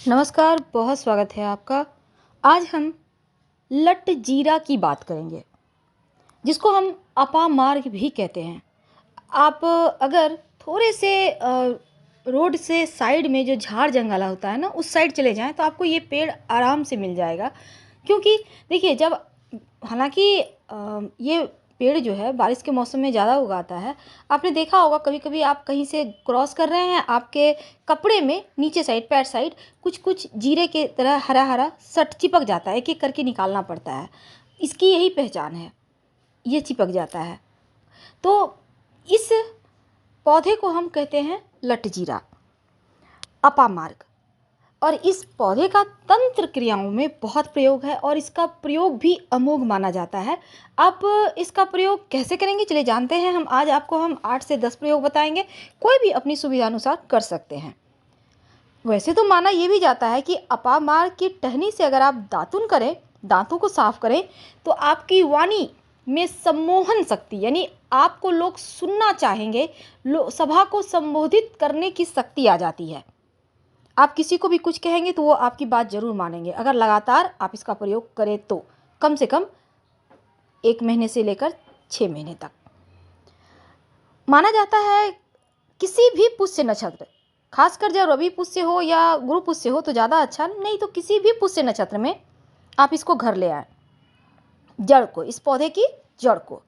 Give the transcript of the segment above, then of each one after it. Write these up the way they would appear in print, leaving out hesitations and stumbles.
नमस्कार, बहुत स्वागत है आपका। आज हम लट जीरा की बात करेंगे, जिसको हम अपामार्ग भी कहते हैं। आप अगर थोड़े से रोड से साइड में जो झाड़ जंगला होता है ना, उस साइड चले जाएं तो आपको ये पेड़ आराम से मिल जाएगा। क्योंकि देखिए, जब हालांकि ये पेड़ जो है बारिश के मौसम में ज़्यादा उगाता है। आपने देखा होगा, कभी कभी आप कहीं से क्रॉस कर रहे हैं, आपके कपड़े में नीचे साइड, पैर साइड कुछ कुछ जीरे के तरह हरा हरा सट चिपक जाता है। एक एक करके निकालना पड़ता है। इसकी यही पहचान है, ये चिपक जाता है। तो इस पौधे को हम कहते हैं लटजीरा, अपामार्ग। और इस पौधे का तंत्र क्रियाओं में बहुत प्रयोग है और इसका प्रयोग भी अमोघ माना जाता है। आप इसका प्रयोग कैसे करेंगे, चलिए जानते हैं। हम 8 से 10 प्रयोग बताएंगे। कोई भी अपनी सुविधा अनुसार कर सकते हैं। वैसे तो माना यह भी जाता है कि अपामार्ग की टहनी से अगर आप दातुन करें, दांतों को साफ करें, तो आपकी वाणी में सम्मोहन शक्ति, यानी आपको लोग सुनना चाहेंगे, सभा को संबोधित करने की शक्ति आ जाती है। आप किसी को भी कुछ कहेंगे तो वो आपकी बात जरूर मानेंगे, अगर लगातार आप इसका प्रयोग करें तो। कम से कम 1 महीने से लेकर 6 महीने तक माना जाता है। किसी भी पुष्य नक्षत्र, खासकर जब रवि पुष्य हो या गुरु पुष्य हो तो ज़्यादा अच्छा, नहीं तो किसी भी पुष्य नक्षत्र में आप इसको घर ले आए, जड़ को, इस पौधे की जड़ को।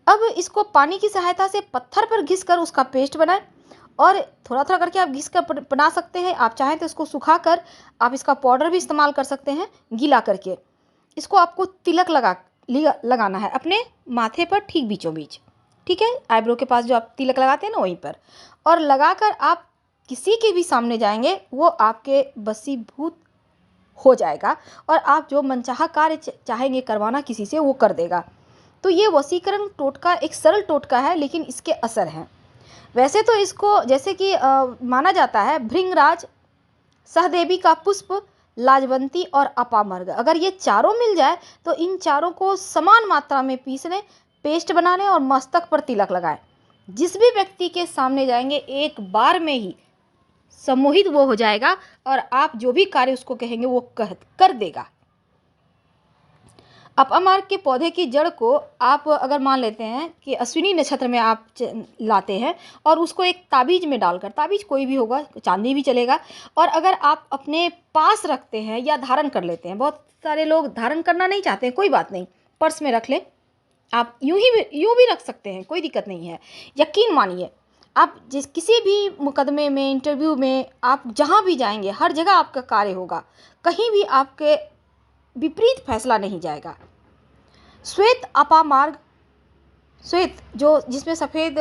अब इसको पानी की सहायता से पत्थर पर घिस कर उसका पेस्ट बनाएं, और थोड़ा थोड़ा करके आप घिस कर बना सकते हैं। आप चाहें तो इसको सुखाकर आप इसका पाउडर भी इस्तेमाल कर सकते हैं, गीला करके। इसको आपको तिलक लगाना है अपने माथे पर, ठीक बीचों बीच, ठीक है, आईब्रो के पास जो आप तिलक लगाते हैं ना, वहीं पर। और लगाकर आप किसी के भी सामने जाएंगे, वो आपके वशीभूत हो जाएगा और आप जो मनचाहा कार्य चाहेंगे करवाना किसी से, वो कर देगा। तो ये वशीकरण टोटका एक सरल टोटका है, लेकिन इसके असर हैं। वैसे तो इसको जैसे कि माना जाता है, भृंगराज, सहदेवी का पुष्प, लाजवंती और अपामर्ग, अगर ये चारों मिल जाए तो इन चारों को समान मात्रा में पीस लें, पेस्ट बना लें और मस्तक पर तिलक लगाएं। जिस भी व्यक्ति के सामने जाएंगे, एक बार में ही सम्मोहित वो हो जाएगा और आप जो भी कार्य उसको कहेंगे वो कर देगा। अपामार्ग के पौधे की जड़ को आप अगर मान लेते हैं कि अश्विनी नक्षत्र में आप लाते हैं और उसको एक ताबीज में डालकर, ताबीज कोई भी होगा, चांदी भी चलेगा, और अगर आप अपने पास रखते हैं या धारण कर लेते हैं, बहुत सारे लोग धारण करना नहीं चाहते हैं, कोई बात नहीं, पर्स में रख लें। आप यूं भी रख सकते हैं, कोई दिक्कत नहीं है। यकीन मानिए, आप किसी भी मुकदमे में, इंटरव्यू में, आप जहाँ भी जाएंगे, हर जगह आपका कार्य होगा, कहीं भी आपके विपरीत फैसला नहीं जाएगा। श्वेत अपामार्ग, श्वेत जो जिसमें सफ़ेद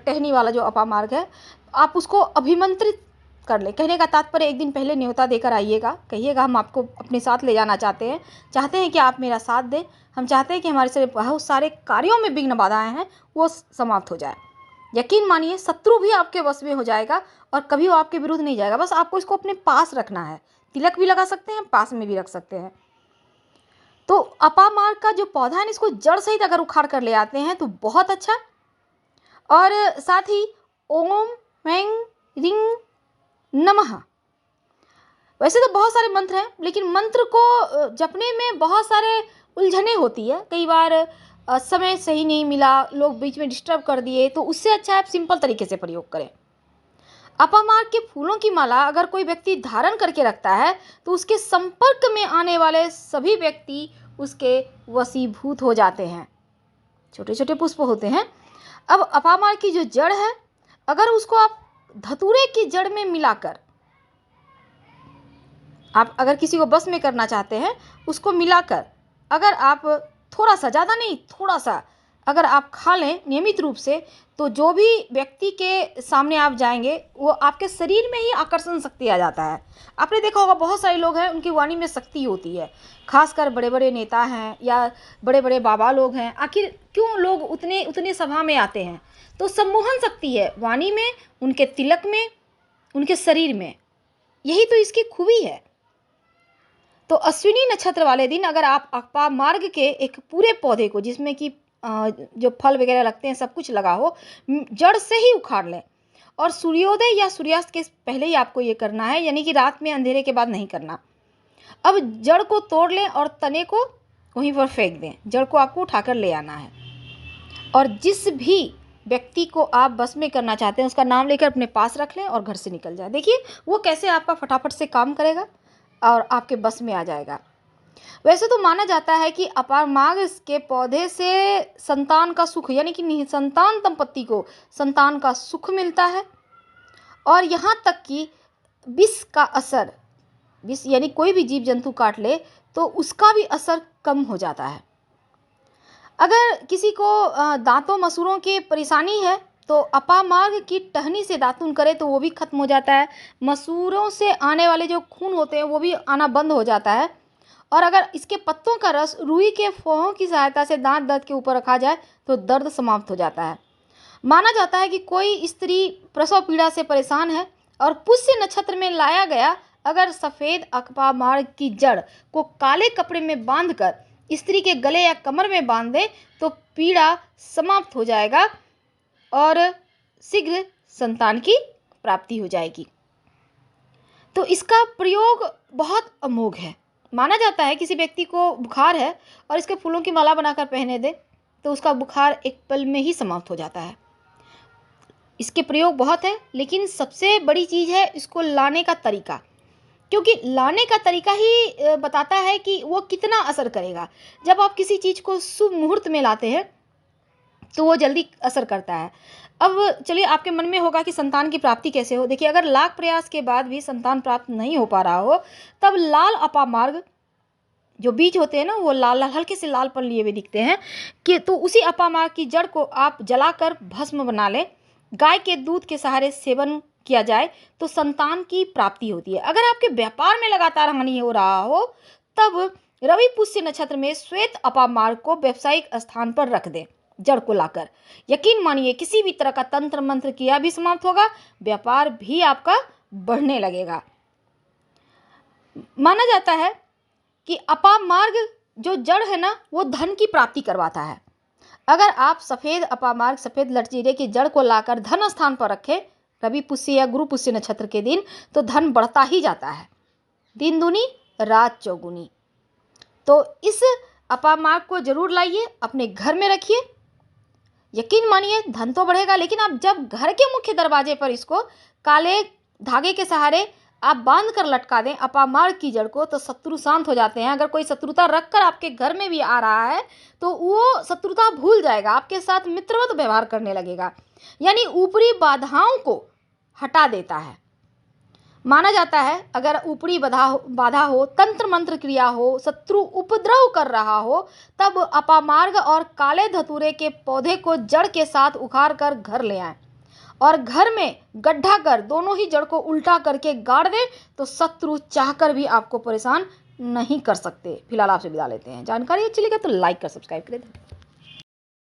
टहनी वाला जो अपामार्ग है, आप उसको अभिमंत्रित कर लें। कहने का तात्पर्य, एक दिन पहले न्योता देकर आइएगा, कहिएगा हम आपको अपने साथ ले जाना चाहते हैं कि आप मेरा साथ दें। हम चाहते हैं कि हमारे से बहुत सारे कार्यों में विघ्न बाधाएं हैं, वो समाप्त हो जाए। यकीन मानिए, शत्रु भी आपके वश में हो जाएगा और कभी वो आपके विरुद्ध नहीं जाएगा। बस आपको इसको अपने पास रखना है। तिलक भी लगा सकते हैं, पास में भी रख सकते हैं। तो अपामार्ग का जो पौधा है, इसको जड़ सहित अगर उखाड़ कर ले आते हैं तो बहुत अच्छा। और साथ ही ओम वें रिंग नमः, वैसे तो बहुत सारे मंत्र हैं, लेकिन मंत्र को जपने में बहुत सारे उलझने होती है। कई बार समय सही नहीं मिला, लोग बीच में डिस्टर्ब कर दिए, तो उससे अच्छा है आप सिंपल तरीके से प्रयोग करें। अपामार्ग के फूलों की माला अगर कोई व्यक्ति धारण करके रखता है तो उसके संपर्क में आने वाले सभी व्यक्ति उसके वशीभूत हो जाते हैं। छोटे छोटे पुष्प होते हैं। अब अपामार्ग की जो जड़ है, अगर उसको आप धतूरे की जड़ में मिलाकर, आप अगर किसी को बस में करना चाहते हैं, उसको मिलाकर अगर आप थोड़ा सा, ज़्यादा नहीं, थोड़ा सा अगर आप खा लें नियमित रूप से, तो जो भी व्यक्ति के सामने आप जाएंगे, वो आपके शरीर में ही आकर्षण शक्ति आ जाता है। आपने देखा होगा, बहुत सारे लोग हैं, उनकी वाणी में शक्ति होती है, खासकर बड़े बड़े नेता हैं या बड़े बड़े बाबा लोग हैं। आखिर क्यों लोग उतने सभा में आते हैं? तो सम्मोहन शक्ति है वाणी में, उनके तिलक में, उनके शरीर में। यही तो इसकी खूबी है। तो अश्विनी नक्षत्र वाले दिन अगर आप अपामार्ग के एक पूरे पौधे को, जिसमें कि जो फल वगैरह लगते हैं, सब कुछ लगा हो, जड़ से ही उखाड़ लें और सूर्योदय या सूर्यास्त के पहले ही आपको ये करना है, यानी कि रात में अंधेरे के बाद नहीं करना। अब जड़ को तोड़ लें और तने को वहीं पर फेंक दें। जड़ को आपको उठाकर ले आना है और जिस भी व्यक्ति को आप बस में करना चाहते हैं उसका नाम लेकर अपने पास रख लें और घर से निकल जाए। देखिए वो कैसे आपका फटाफट से काम करेगा और आपके बस में आ जाएगा। वैसे तो माना जाता है कि अपामार्ग के पौधे से संतान का सुख, यानी कि निसंतान दंपत्ति को संतान का सुख मिलता है। और यहाँ तक कि विष का असर, विष यानी कोई भी जीव जंतु काट ले तो उसका भी असर कम हो जाता है। अगर किसी को दांतों मसूड़ों की परेशानी है तो अपामार्ग की टहनी से दातुन करे तो वो भी खत्म हो जाता है। मसूड़ों से आने वाले जो खून होते हैं वो भी आना बंद हो जाता है। और अगर इसके पत्तों का रस रुई के फोहों की सहायता से दांत दर्द के ऊपर रखा जाए तो दर्द समाप्त हो जाता है। माना जाता है कि कोई स्त्री प्रसव पीड़ा से परेशान है और पुष्य नक्षत्र में लाया गया अगर सफ़ेद अपामार्ग की जड़ को काले कपड़े में बांधकर स्त्री के गले या कमर में बांध दे तो पीड़ा समाप्त हो जाएगा और शीघ्र संतान की प्राप्ति हो जाएगी। तो इसका प्रयोग बहुत अमोघ है। माना जाता है किसी व्यक्ति को बुखार है और इसके फूलों की माला बनाकर पहने दे तो उसका बुखार एक पल में ही समाप्त हो जाता है। इसके प्रयोग बहुत है, लेकिन सबसे बड़ी चीज़ है इसको लाने का तरीका, क्योंकि लाने का तरीका ही बताता है कि वो कितना असर करेगा। जब आप किसी चीज़ को शुभ मुहूर्त में लाते हैं तो वो जल्दी असर करता है। अब चलिए आपके मन में होगा कि संतान की प्राप्ति कैसे हो। देखिए अगर लाख प्रयास के बाद भी संतान प्राप्त नहीं हो पा रहा हो तब लाल अपामार्ग जो बीज होते हैं ना वो लाल लाल हल्के से लालपन लिए हुए दिखते हैं कि तो उसी अपामार्ग की जड़ को आप जलाकर भस्म बना लें। गाय के दूध के सहारे सेवन किया जाए तो संतान की प्राप्ति होती है। अगर आपके व्यापार में लगातार हानि हो रहा हो तब रवि पुष्य नक्षत्र में श्वेत अपामार्ग को व्यावसायिक स्थान पर रख दें जड़ को लाकर। यकीन मानिए किसी भी तरह का तंत्र मंत्र किया भी समाप्त होगा, व्यापार भी आपका बढ़ने लगेगा। माना जाता है कि अपामार्ग जो जड़ है ना वो धन की प्राप्ति करवाता है। अगर आप सफ़ेद अपामार्ग सफ़ेद लटजीरे की जड़ को लाकर धन स्थान पर रखें रवि पुष्य या गुरु पुष्य नक्षत्र के दिन तो धन बढ़ता ही जाता है, दिन दूनी रात चौगुनी। तो इस अपामार्ग को जरूर लाइए, अपने घर में रखिए। यकीन मानिए धन तो बढ़ेगा, लेकिन आप जब घर के मुख्य दरवाजे पर इसको काले धागे के सहारे आप बांध कर लटका दें अपामार्ग की जड़ को तो शत्रु शांत हो जाते हैं। अगर कोई शत्रुता रखकर आपके घर में भी आ रहा है तो वो शत्रुता भूल जाएगा, आपके साथ मित्रवत व्यवहार करने लगेगा, यानी ऊपरी बाधाओं को हटा देता है। माना जाता है अगर ऊपरी बाधा हो, तंत्र मंत्र क्रिया हो, शत्रु उपद्रव कर रहा हो तब अपामार्ग और काले धतूरे के पौधे को जड़ के साथ उखाड़ कर घर ले आएं और घर में गड्ढा कर दोनों ही जड़ को उल्टा करके गाड़ दें तो शत्रु चाहकर भी आपको परेशान नहीं कर सकते। फिलहाल आपसे विदा लेते हैं। जानकारी अच्छी लगे तो लाइक कर सब्सक्राइब करें।